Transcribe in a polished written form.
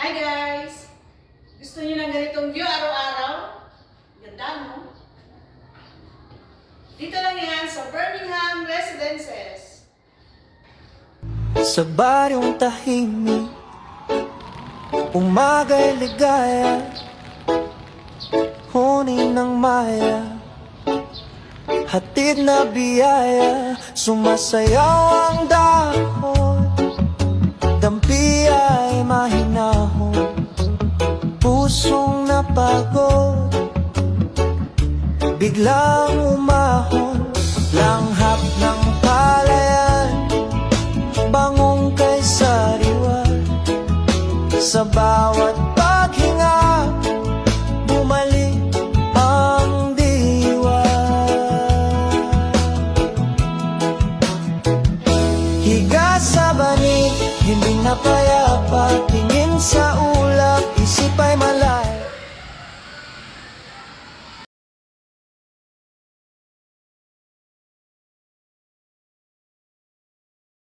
Hi guys! Gusto niyo ng ganitong view araw-araw? Ganda, no? Dito lang yan sa Birmingham Residences. Sa baryong tahimik, umaga'y ligaya, hunin ng maya, hatid na biyaya, sumasayaw ang dahon, dampi ay mahinahon, pusong napagod, biglang umahon, langhap ng palayan, bangong kay sariwan, sa bawat paghinga, bumalik ang diwa. Higa sa banig, hindi napaya,